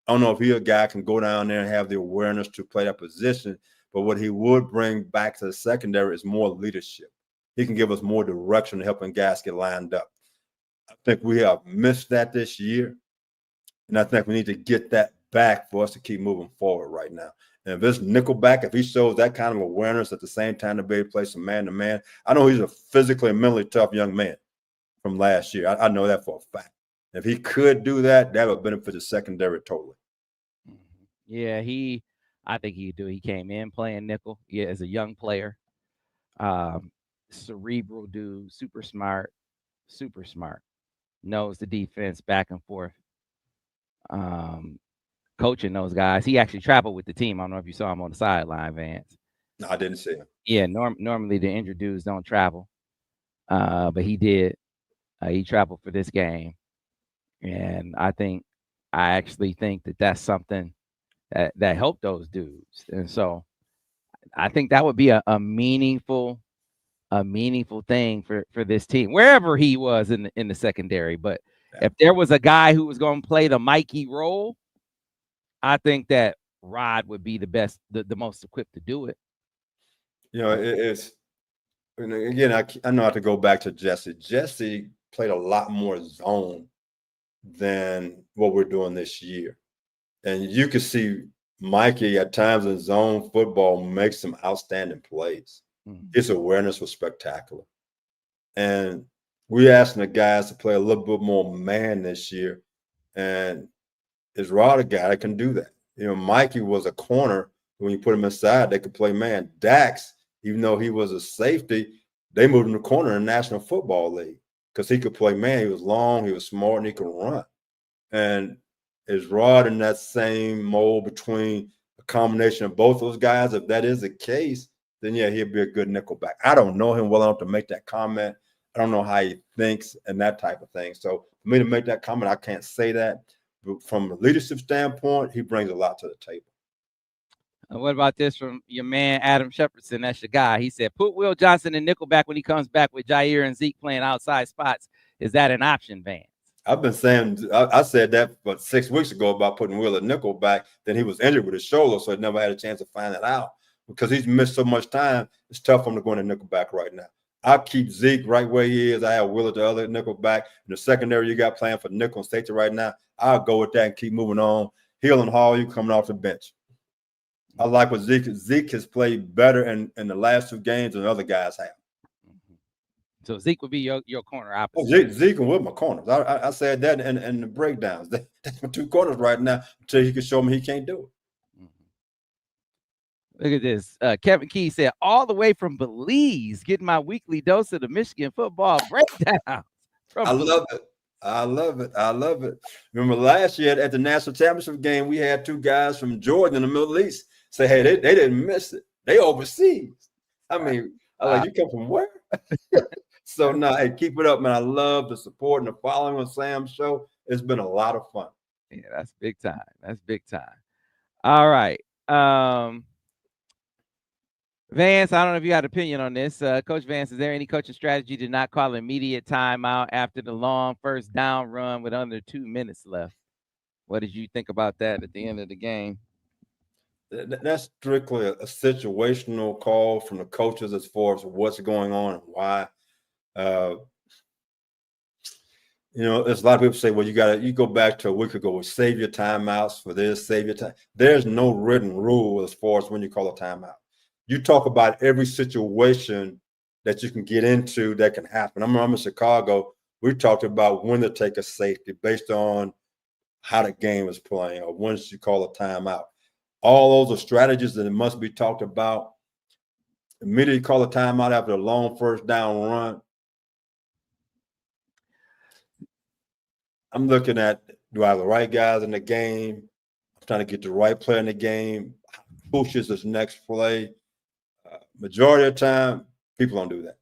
I don't know if he a guy can go down there and have the awareness to play that position, but what he would bring back to the secondary is more leadership. He can give us more direction to helping guys get lined up. I think we have missed that this year, and I think we need to get that back for us to keep moving forward right now. And if it's nickelback, if he shows that kind of awareness at the same time to be able to play some man-to-man, I know he's a physically and mentally tough young man from last year. I know that for a fact. If he could do that, that would benefit the secondary totally. Yeah, I think he could do it. He came in playing nickel, as a young player. Cerebral dude, super smart, knows the defense back and forth. Coaching those guys. He actually traveled with the team. I don't know if you saw him on the sideline, Vance. No, I didn't see him. Yeah, normally the injured dudes don't travel, but he did. He traveled for this game, and I actually think that that's something that helped those dudes, and so I think that would be a meaningful thing for this team, wherever he was in the secondary. But if there was a guy who was going to play the Mikey role, I think that Rod would be the most equipped to do it. It's, and again, I know I have to go back to Jesse. Jesse played a lot more zone than what we're doing this year. And you can see Mikey at times in zone football makes some outstanding plays. His awareness was spectacular. And we're asking the guys to play a little bit more man this year. And is Rod a guy that can do that? Mikey was a corner. When you put him inside, they could play man. Dax, even though he was a safety, they moved him to corner in the National Football League because he could play man. He was long, he was smart, and he could run. And is Rod in that same mold between a combination of both those guys? If that is the case, then yeah, he'll be a good nickelback. I don't know him well enough to make that comment. I don't know how he thinks and that type of thing. So for me to make that comment, I can't say that. But from a leadership standpoint, he brings a lot to the table. What about this from your man, Adam Shepardson? That's your guy. He said, put Will Johnson in nickelback when he comes back with Jair and Zeke playing outside spots. Is that an option, Vance? I've been saying, I said that but 6 weeks ago about putting Will at nickel back. Then he was injured with his shoulder, so he never had a chance to find that out. Because he's missed so much time, it's tough for him to go into nickel back right now. I'll keep Zeke right where he is. I have Will at the other nickel back. In the secondary, you got playing for nickel and safety right now. I'll go with that and keep moving on. Hill and Hall, you coming off the bench. I like what Zeke has played better in the last 2 games than other guys have. So Zeke would be your corner opposite. Oh, Zeke and Will my corners. I said that in the breakdowns. That's my 2 corners right now until he can show me he can't do it. Look at this. Kevin Key said, all the way from Belize, getting my weekly dose of the Michigan football breakdown. I love it. I love it. I love it. Remember last year at the national championship game, we had 2 guys from Jordan in the Middle East say, hey, they didn't miss it. They overseas. I mean, you come from where? So hey, keep it up, man. I love the support and the following on Sam's show. It's been a lot of fun. Yeah, that's big time. That's big time. All right. Vance, I don't know if you had an opinion on this. Coach Vance, is there any coaching strategy to not call immediate timeout after the long first down run with under 2 minutes left? What did you think about that at the end of the game? That's strictly a situational call from the coaches as far as what's going on and why. There's a lot of people say, well, you go back to a week ago with save your timeouts for this, save your time. There's no written rule as far as when you call a timeout. You talk about every situation that you can get into that can happen. I'm in Chicago. We talked about when to take a safety based on how the game is playing or when you call a timeout. All those are strategies that must be talked about. Immediately call a timeout after a long first down run. I'm looking at, do I have the right guys in the game? I'm trying to get the right player in the game. Pushes this next play. Majority of the time, people don't do that.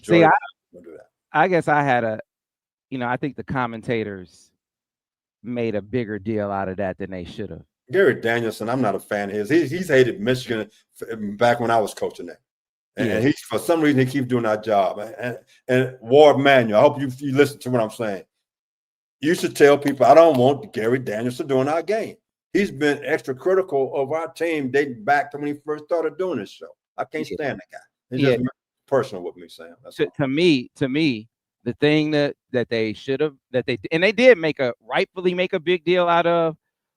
Don't do that. I guess I had I think the commentators made a bigger deal out of that than they should have. Gary Danielson, I'm not a fan of his. He's hated Michigan back when I was coaching there. And he's, for some reason, he keeps doing our job. And Ward Manuel, I hope you listen to what I'm saying. You should tell people, I don't want Gary Danielson doing our game. He's been extra critical of our team dating back to when he first started doing this show. I can't stand that guy. He's just personal with me, Sam. To me, the thing that they should have, and they did rightfully make a big deal out of,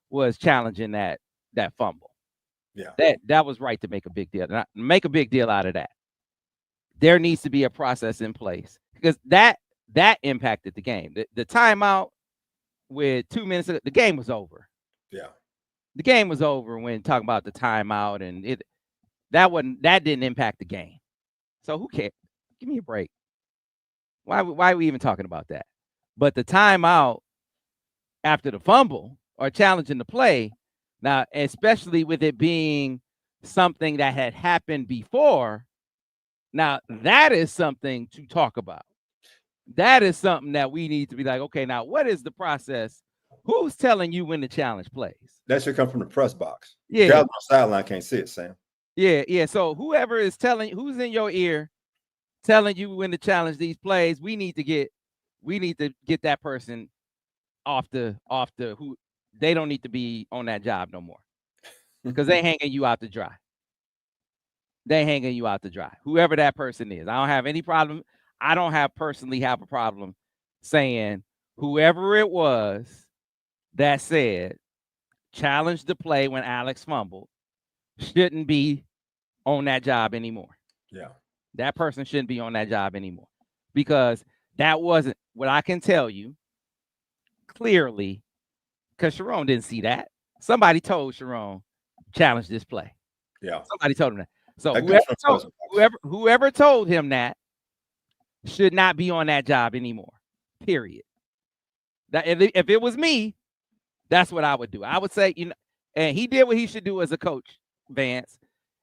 was challenging that fumble. Yeah. That was right to make a big deal. Make a big deal out of that. There needs to be a process in place because that impacted the game. The timeout with 2 minutes, the game was over. Yeah. The game was over when talking about the timeout, and that didn't impact the game. So who cares? Give me a break. Why are we even talking about that? But the timeout after the fumble or challenging the play, now, especially with it being something that had happened before, now that is something to talk about. That is something that we need to be like, okay, now what is the process? Who's telling you when the challenge plays? That should come from the press box. Yeah. Guys on the sideline can't see it, Sam. Yeah. So whoever is who's in your ear telling you when to challenge these plays, we need to get that person off the who they don't need to be on that job no more. Because they hanging you out to dry. Whoever that person is. I don't have any problem. I don't personally have a problem saying whoever it was that said challenge the play when Alex fumbled shouldn't be on that job anymore. Yeah. That person shouldn't be on that job anymore because that wasn't what I can tell you clearly, because Sharon didn't see that. Somebody told Sharon, challenge this play. Yeah. Somebody told him that. So whoever told him that should not be on that job anymore. Period. That if it was me, that's what I would do. I would say, and he did what he should do as a coach, Vance.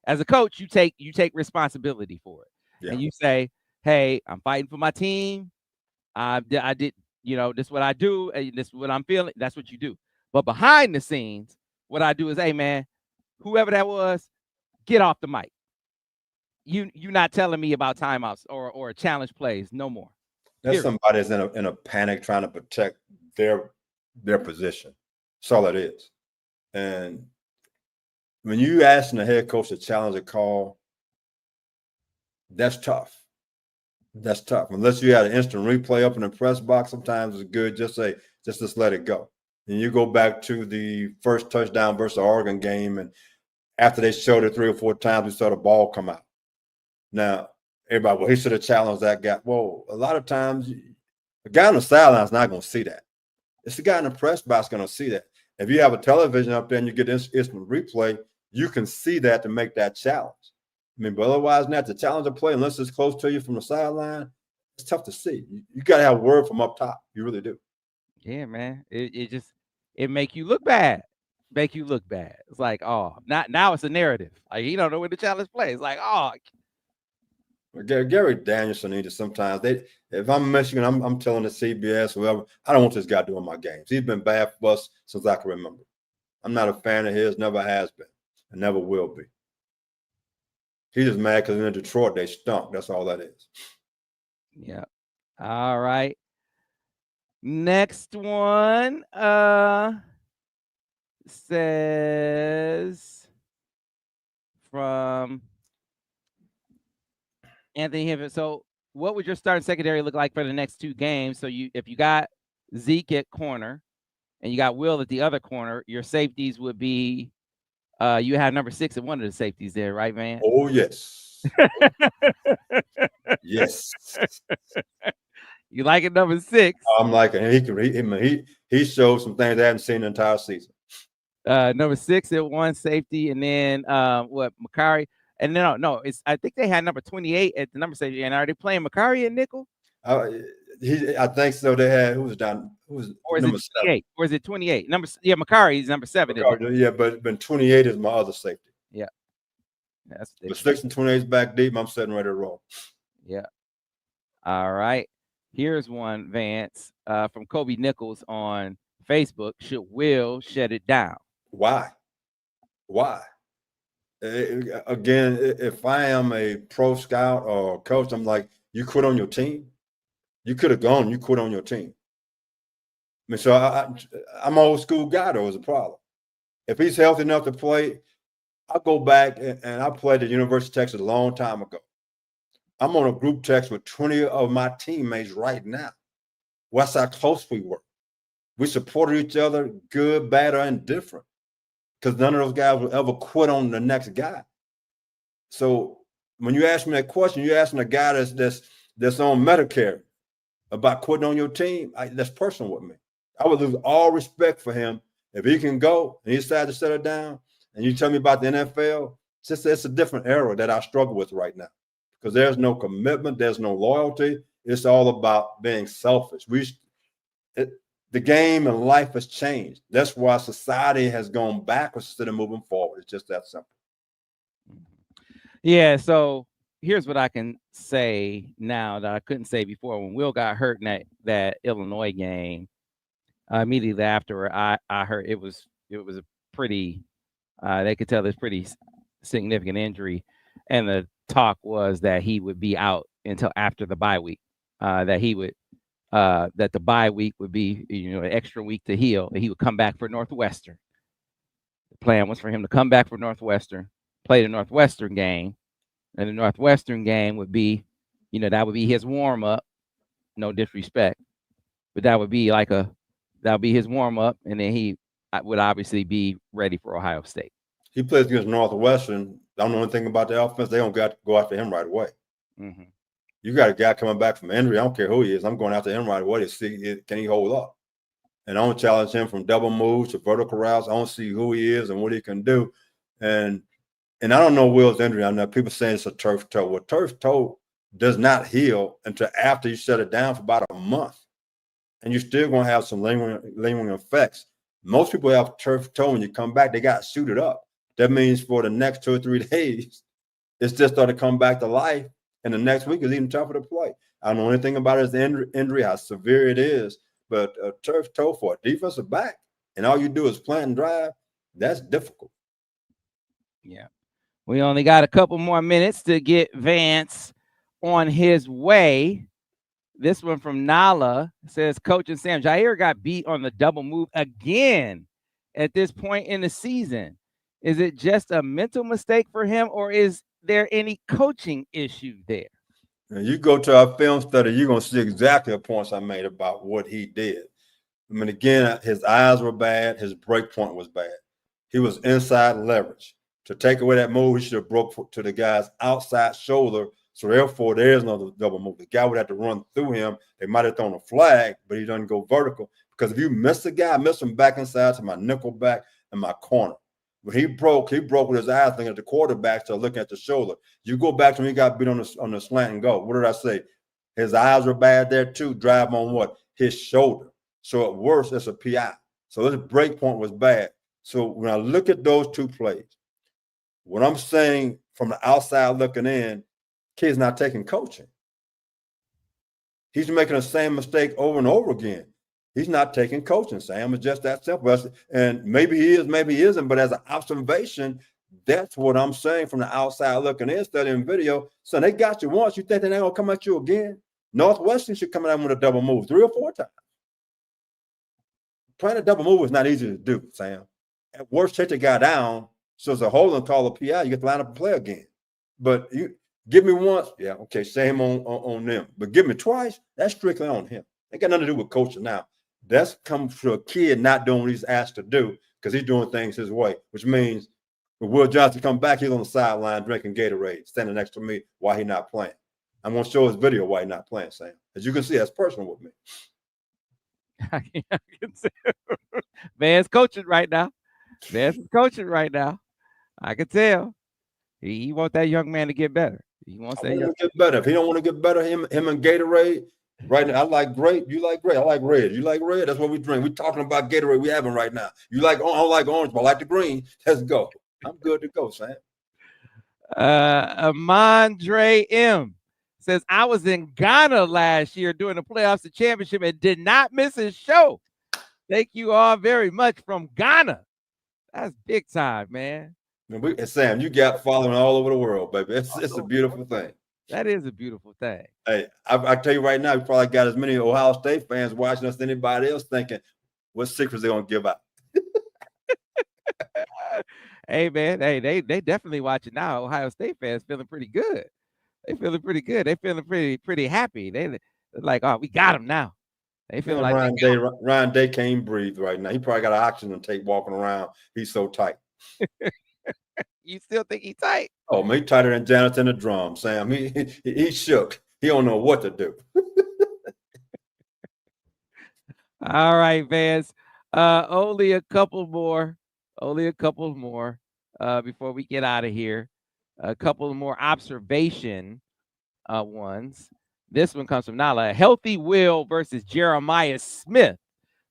As a coach, you take responsibility for it. Yeah. And you say, hey, I'm fighting for my team. I did, this is what I do, and this is what I'm feeling. That's what you do. But behind the scenes, what I do is, hey man, whoever that was, get off the mic. You're not telling me about timeouts or challenge plays no more. That's somebody that's in a panic trying to protect their position. That's all it is. And when you asking the head coach to challenge a call, that's tough. That's tough. Unless you had an instant replay up in the press box, sometimes it's good. Just let it go. And you go back to the first touchdown versus the Oregon game, and after they showed it 3 or 4 times, we saw the ball come out. Now, everybody, well, he should have challenged that guy. Well, a lot of times, a guy on the sideline is not going to see that. It's the guy in the press box going to see that. If you have a television up there and you get instant replay, you can see that to make that challenge. I mean, but otherwise than that, to challenge a play, unless it's close to you from the sideline, it's tough to see. You got to have word from up top. You really do. Yeah, man. It make you look bad. Make you look bad. It's like, oh, now it's a narrative. Like, you don't know where the challenge plays. It's like, oh. Gary Danielson needs sometimes. If I'm Michigan, I'm telling the CBS, whoever, I don't want this guy doing my games. He's been bad for us since I can remember. I'm not a fan of his, never has been, and never will be. He's just mad because in Detroit they stunk. That's all that is. Yeah. All right. Next one says from Anthony Hibbett. So, what would your starting secondary look like for the next 2 games? So, if you got Zeke at corner and you got Will at the other corner, your safeties would be you have number 6 at one of the safeties there, right, man? Oh, yes. Yes. You like it, number 6? I'm liking it. He showed some things I haven't seen the entire season. Number 6 at one safety, and then Makari. And no, I think they had number 28 at the number safety. And are they playing Makari at nickel? I think so. They had who was number 7? Or is it 28? Makari is number 7. Yeah, but 28 is my other safety. Yeah. That's but 6 and 28 is back deep. I'm sitting ready to roll. Yeah. All right. Here's one, Vance, from Kobe Nichols on Facebook. Should Will shut it down? Why? Again, if I am a pro scout or coach, I'm like, you quit on your team. You could have gone. You quit on your team. I mean, so I'm an old school guy. Though is a problem. If he's healthy enough to play, I'll go back and I played at the University of Texas a long time ago. I'm on a group text with 20 of my teammates right now. That's how close we were. We supported each other, good, bad, or indifferent, because none of those guys will ever quit on the next guy. So when you ask me that question, you're asking a guy that's on Medicare about quitting on your team. That's personal with me. I would lose all respect for him if he can go and he decides to shut it down. And you tell me about the NFL, it's a different era that I struggle with right now, because there's no commitment, there's no loyalty. It's all about being selfish. The game and life has changed. That's why society has gone backwards instead of moving forward. It's just that simple. Yeah, so here's what I can say now that I couldn't say before. When Will got hurt in that Illinois game, immediately after I heard it was a pretty they could tell there's pretty significant injury, and the talk was that he would be out until after the bye week. That the bye week would be an extra week to heal, and he would come back for Northwestern. The plan was for him to come back for Northwestern, play the Northwestern game, and the Northwestern game would be, that would be his warm up. No disrespect, but that would be his warm up, and then he would obviously be ready for Ohio State. He plays against Northwestern. I don't know anything about the offense. They don't got to go after him right away. Mm-hmm. You got a guy coming back from injury. I don't care who he is. I'm going after him right away to see can he hold up. And I don't challenge him from double moves to vertical routes. I don't see who he is and what he can do. And I don't know Will's injury. I know people saying it's a turf toe. Well, turf toe does not heal until after you shut it down for about a month. And you're still going to have some lingering effects. Most people have turf toe when you come back, they got suited up. That means for the next 2 or 3 days, it's just starting to come back to life. And the next week is even tougher to play. I don't know anything about his injury, how severe it is, but a turf toe for a defensive back, and all you do is plant and drive, that's difficult. Yeah. We only got a couple more minutes to get Vance on his way. This one from Nala says, Coach and Sam, Jair got beat on the double move again at this point in the season. Is it just a mental mistake for him, or is there any coaching issue there? And you go to our film study, you're going to see exactly the points I made about what he did. I mean, again, his eyes were bad. His break point was bad. He was inside leverage. To take away that move, he should have broke to the guy's outside shoulder. So therefore, there is no double move. The guy would have to run through him. They might have thrown a flag, but he doesn't go vertical. Because if you miss the guy, I miss him back inside to my nickel back and my corner. When he broke with his eyes looking at the quarterback, so looking at the shoulder. You go back to when he got beat on the slant and go. What did I say? His eyes were bad there too. Drive on what? His shoulder. So at worst, it's a PI. So this break point was bad. So when I look at those two plays, what I'm saying from the outside looking in, kid's not taking coaching. He's making the same mistake over and over again. He's not taking coaching, Sam. It's just that simple. And maybe he is, maybe he isn't. But as an observation, that's what I'm saying from the outside looking in, studying video. So they got you once. You think they're not going to come at you again? Northwestern should come at with a double move 3 or 4 times. Playing a double move is not easy to do, Sam. At worst, take the guy down. So it's a hold and call a PI. You get to line up and play again. But you give me once, yeah, okay, shame on them. But give me twice, that's strictly on him. It got nothing to do with coaching now. That's come from a kid not doing what he's asked to do because he's doing things his way, which means when Will Johnson come back, he's on the sideline drinking Gatorade, standing next to me while he's not playing. I'm going to show his video while he's not playing, Sam. As you can see, that's personal with me. I can see. Vance coaching right now. Vance is coaching right now. I can tell. He wants that young man to get better. He wants that young man to get better. If he don't want to get better, him and Gatorade. Right now, I like grape. You like grape. I like red. You like red. That's what we drink. We're talking about Gatorade we having right now. You like? I don't like orange, but I like the green. Let's go. I'm good to go, Sam. Amandre M says, I was in Ghana last year during the playoffs and championship and did not miss his show. Thank you all very much from Ghana. That's big time, man. And Sam, you got following all over the world, baby. It's a beautiful thing. That is a beautiful thing. Hey, I tell you right now, we probably got as many Ohio State fans watching us as anybody else thinking, what secrets they going to give out? Hey, man, hey, they definitely watching now. Ohio State fans feeling pretty good. They feeling pretty good. They feeling pretty happy. They're like, oh, we got him now. They feel like Ryan Day can't breathe right now. He probably got an oxygen tape walking around. He's so tight. You still think he's tight? Oh, man, he's tighter than Janet in the drum, Sam. He shook. He don't know what to do. All right, Vance. Only a couple more. Before we get out of here. A couple more observation ones. This one comes from Nala. Healthy Will versus Jeremiah Smith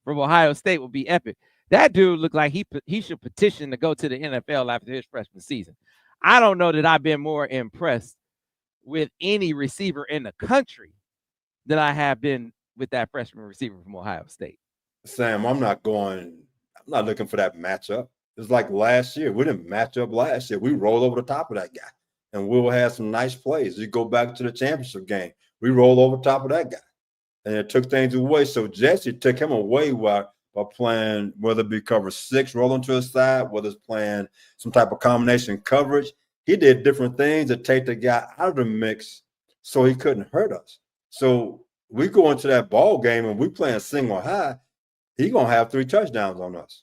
from Ohio State will be epic. That dude looked like he should petition to go to the NFL after his freshman season. I don't know that I've been more impressed with any receiver in the country than I have been with that freshman receiver from Ohio State. Sam, I'm not looking for that matchup. It's like last year. We didn't match up last year. We rolled over the top of that guy. And Will had some nice plays. You go back to the championship game. We rolled over top of that guy. And it took things away. So Jesse took him away by playing, whether it be cover 6, rolling to his side, whether it's playing some type of combination coverage. He did different things to take the guy out of the mix so he couldn't hurt us. So we go into that ball game and we playing single high, he going to have 3 touchdowns on us.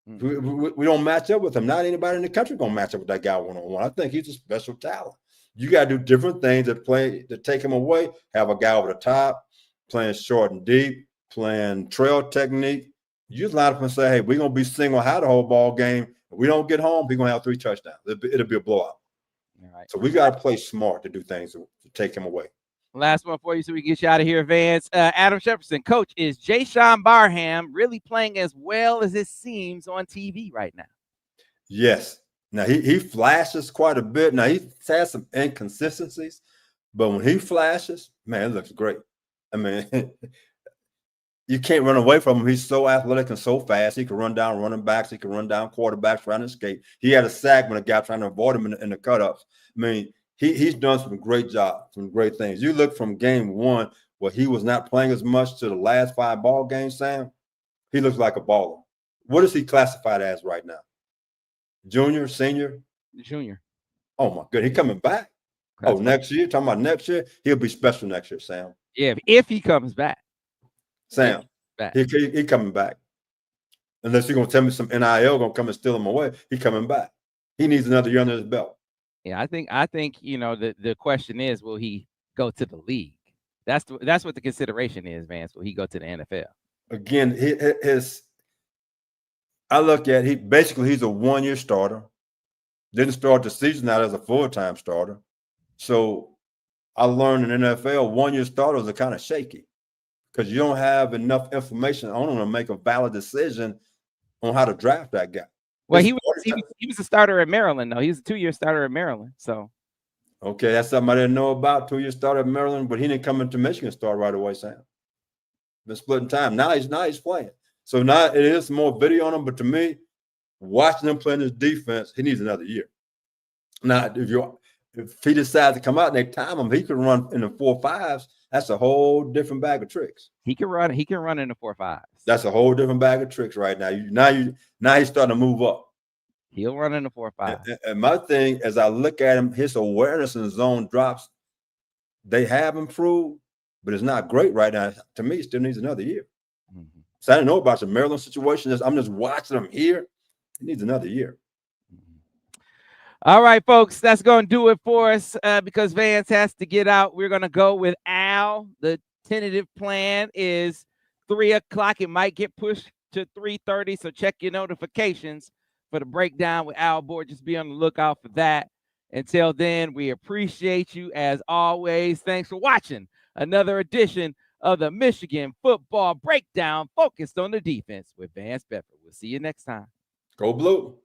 We don't match up with him. Not anybody in the country going to match up with that guy one-on-one. I think he's a special talent. You got to do different things to take him away, have a guy over the top, playing short and deep, playing trail technique. You just line up and say, hey, we're going to be single high the whole ball game. If we don't get home, we're going to have 3 touchdowns. It'll be a blowout. All right. So we got to play smart to do things to take him away. Last one for you so we can get you out of here, Vance. Adam Jefferson, coach, is Jayshon Barham really playing as well as it seems on TV right now? Yes. Now, he flashes quite a bit. Now, he has some inconsistencies, but when he flashes, man, it looks great. I mean, you can't run away from him. He's so athletic and so fast. He can run down running backs. He can run down quarterbacks, trying to escape. He had a sack when a guy trying to avoid him in the cut-ups. I mean, he's done some great jobs, some great things. You look from game one where he was not playing as much to the last 5 ball games, Sam. He looks like a baller. What is he classified as right now? Junior, senior? Junior. Oh my good, he coming back. Oh, next year? Talking about next year? He'll be special next year, Sam. Yeah, if he comes back. Sam, he coming back. Unless you're gonna tell me some NIL gonna come and steal him away, he coming back. He needs another year under his belt. Yeah, I think the question is, will he go to the league? That's what the consideration is, Vance. Will he go to the NFL? Again, I look at he's a 1-year starter. Didn't start the season out as a full-time starter. So I learned in NFL 1-year starters are kind of shaky because you don't have enough information on them to make a valid decision on how to draft that guy. Well, he was a starter at Maryland, though. He was a 2-year starter at Maryland. So okay, that's something I didn't know about. 2-year starter at Maryland, but he didn't come into Michigan start right away, Sam. Been splitting time. Now he's playing. So now it is more video on him, but to me, watching him playing his defense, he needs another year. Now, if he decides to come out and they time him, he can run in the 4.5s. That's a whole different bag of tricks. He can run in the 4.5s. That's a whole different bag of tricks right now. Now he's starting to move up. He'll run in the 4.5. And my thing, as I look at him, his awareness in zone drops, they have improved, but it's not great right now. To me, he still needs another year. Mm-hmm. So I didn't know about the Maryland situation. I'm just watching him here. He needs another year. All right, folks, that's going to do it for us because Vance has to get out. We're going to go with Al. The tentative plan is 3 o'clock. It might get pushed to 3:30, so check your notifications for the breakdown with Al Board. Just be on the lookout for that. Until then, we appreciate you as always. Thanks for watching another edition of the Michigan Football Breakdown focused on the defense with Vance Bedford. We'll see you next time. Go Blue.